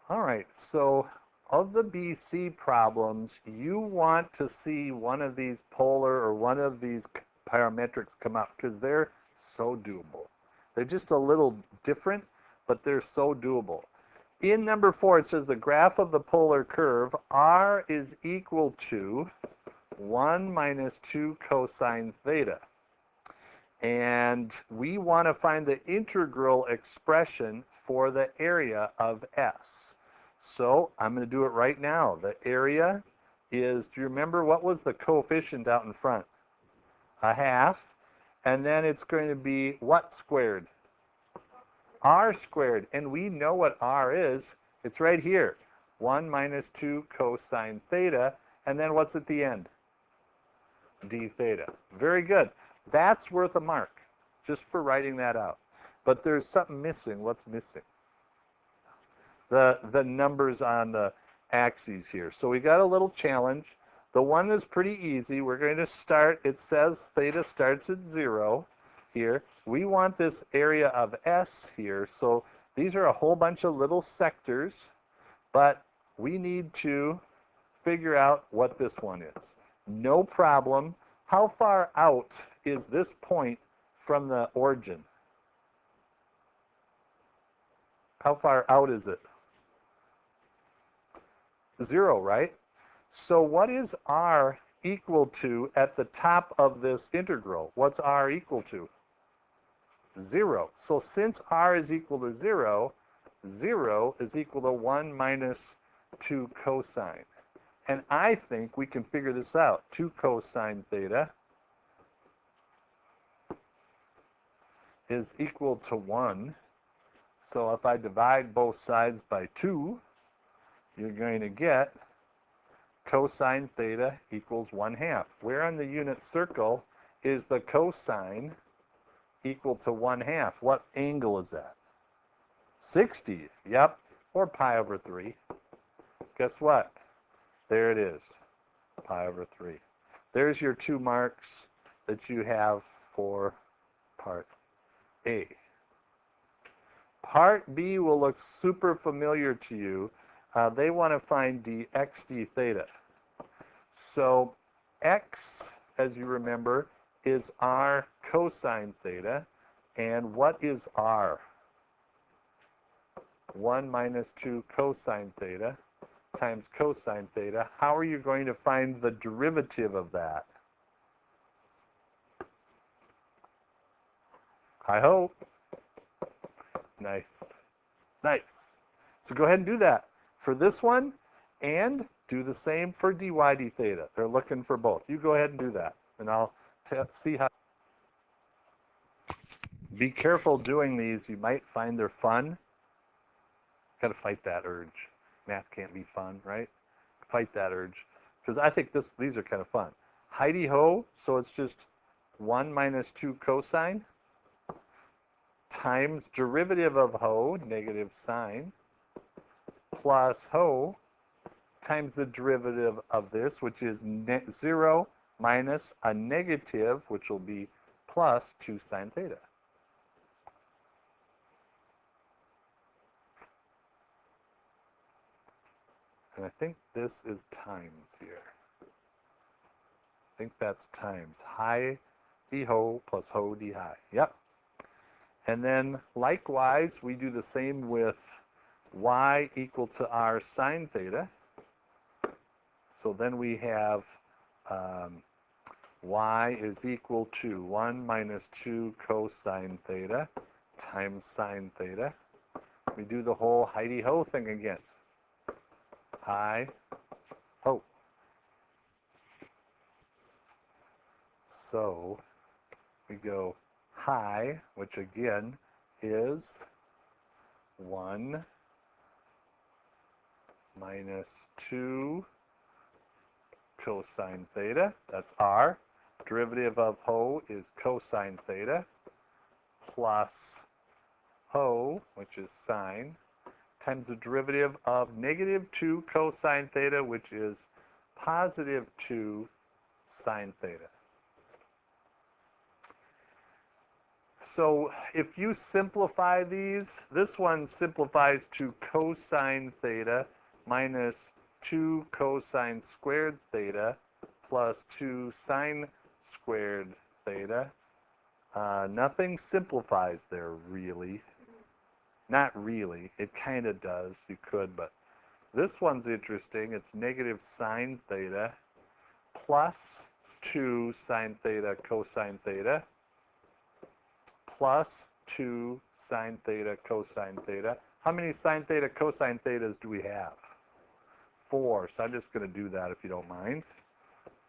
All right, so of the BC problems, you want to see one of these polar or one of these parametrics come up because they're so doable. They're just a little different, but they're so doable. In number 4, it says the graph of the polar curve, r is equal to 1 minus 2 cosine theta. And we want to find the integral expression for the area of S. So I'm going to do it right now. The area is, do you remember what was the coefficient out in front? A half. And then it's going to be what squared? R squared. And we know what R is. It's right here. 1 minus 2 cosine theta. And then what's at the end? D theta. Very good. That's worth a mark, just for writing that out. But there's something missing. What's missing? The numbers on the axes here. So we got a little challenge. The one is pretty easy. We're going to start, it says theta starts at 0 here. We want this area of S here. So these are a whole bunch of little sectors, but we need to figure out what this one is. No problem. How far out is this point from the origin? How far out is it? 0, right? So what is r equal to at the top of this integral? What's r equal to? 0. So since r is equal to 0, 0 is equal to 1 minus 2 cosine. And I think we can figure this out. 2 cosine theta is equal to 1. So if I divide both sides by 2, you're going to get cosine theta equals 1/2. Where on the unit circle is the cosine equal to 1/2? What angle is that? 60. Yep. Or pi over 3. Guess what? There it is, pi over 3. There's your 2 marks that you have for part A. Part B will look super familiar to you. They want to find dx d theta. So x, as you remember, is r cosine theta. And what is r? 1 minus 2 cosine theta times cosine theta. How are you going to find the derivative of that? I hope. Nice. Nice. So go ahead and do that for this one, and do the same for dy d theta. They're looking for both. You go ahead and do that, and I'll see how. Be careful doing these. You might find they're fun. Got to fight that urge. Math can't be fun, right? Fight that urge. Because I think these are kind of fun. Heidi-ho, so it's just 1 minus 2 cosine times derivative of ho, negative sine, plus ho times the derivative of this, which is 0 minus a negative, which will be plus 2 sine theta. And I think this is times here. I think that's times. Hi d ho plus ho d hi. Yep. And then likewise, we do the same with y equal to r sine theta. So then we have y is equal to 1 minus 2 cosine theta times sine theta. We do the whole Heidi-ho thing again. Hi, ho. So we go hi, which again is 1 minus 2 cosine theta. That's r. Derivative of ho is cosine theta plus ho, which is sine, times the derivative of negative 2 cosine theta, which is positive 2 sine theta. So if you simplify these, this one simplifies to cosine theta minus 2 cosine squared theta plus 2 sine squared theta. Nothing simplifies there, really. Not really. It kind of does. You could, but this one's interesting. It's negative sine theta plus 2 sine theta cosine theta plus 2 sine theta cosine theta. How many sine theta cosine thetas do we have? 4. So I'm just going to do that if you don't mind.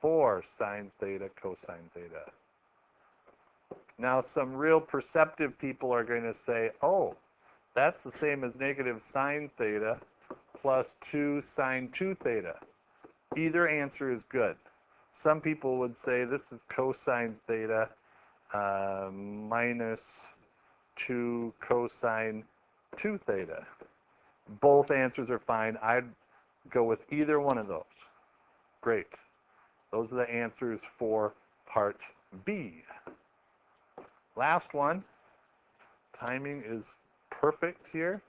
4 sine theta cosine theta. Now some real perceptive people are going to say, oh, that's the same as negative sine theta plus 2 sine 2 theta. Either answer is good. Some people would say this is cosine theta minus 2 cosine 2 theta. Both answers are fine. I'd go with either one of those. Great. Those are the answers for part B. Last one. Timing is perfect here.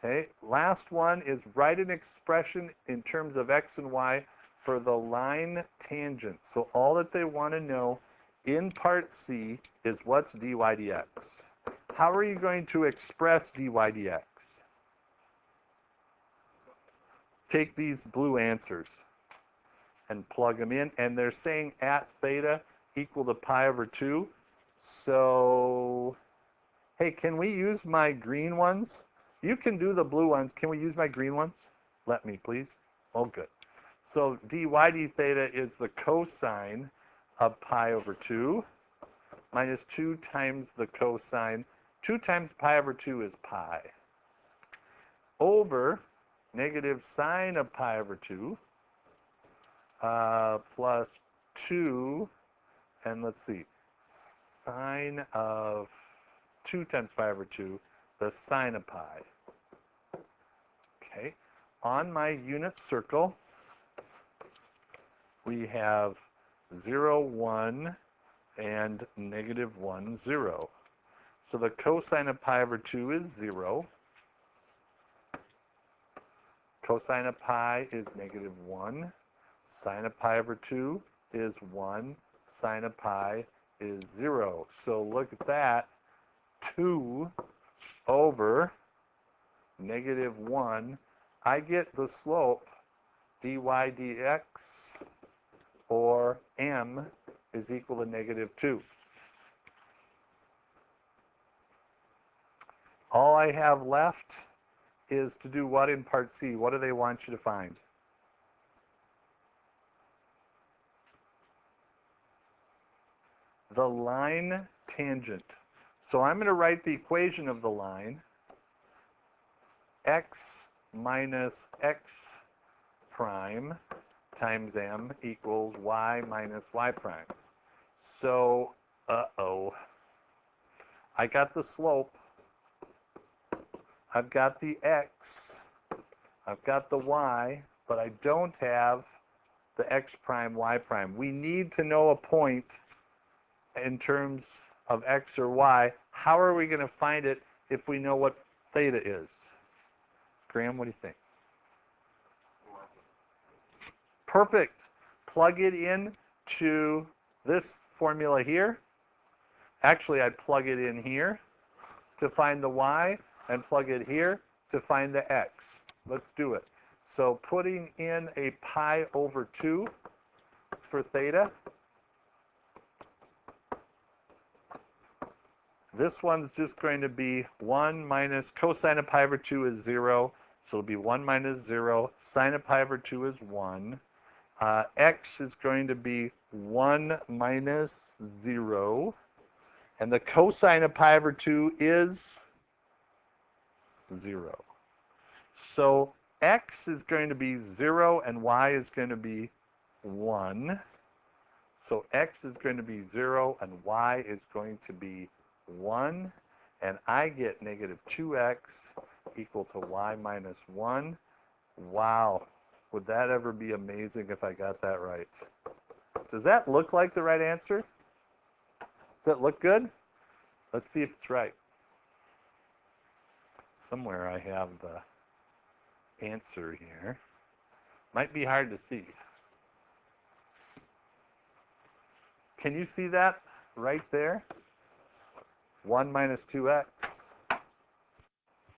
Okay, last one is write an expression in terms of x and y for the line tangent. So all that they want to know in part C is what's dy dx. How are you going to express dy dx? Take these blue answers and plug them in, and they're saying at theta equal to pi over 2. So, hey, can we use my green ones? You can do the blue ones. Can we use my green ones? Let me, please. Oh, good. So dy d theta is the cosine of pi over 2 minus 2 times the cosine. 2 times pi over 2 is pi. Over negative sine of pi over 2 plus 2, and let's see, sine of 2 times pi over 2, the sine of pi. Okay, on my unit circle, we have 0, 1, and negative 1, 0. So the cosine of pi over 2 is 0. Cosine of pi is negative 1. Sine of pi over 2 is 1. Sine of pi is 0. So look at that. 2 over negative 1. I get the slope dy dx, or m, is equal to negative 2. All I have left is to do what in part C? What do they want you to find? The line tangent. So I'm going to write the equation of the line. X minus x prime times m equals y minus y prime. So, I got the slope. I've got the x. I've got the y, but I don't have the x prime, y prime. We need to know a point in terms of x or y. How are we going to find it if we know what theta is? Graham, what do you think? Perfect. Plug it in to this formula here. Actually, I'd plug it in here to find the y and plug it here to find the x. Let's do it. So putting in a pi over 2 for theta. This one's just going to be 1 minus cosine of pi over 2 is 0. So it'll be 1 minus 0. Sine of pi over 2 is 1. X is going to be 1 minus 0. And the cosine of pi over 2 is 0. So x is going to be 0 and y is going to be 1. So x is going to be 0 and y is going to be 1. And I get negative 2x equal to y minus 1. Wow. Would that ever be amazing if I got that right? Does that look like the right answer? Does it look good? Let's see if it's right. Somewhere I have the answer here. Might be hard to see. Can you see that right there? 1 minus 2x.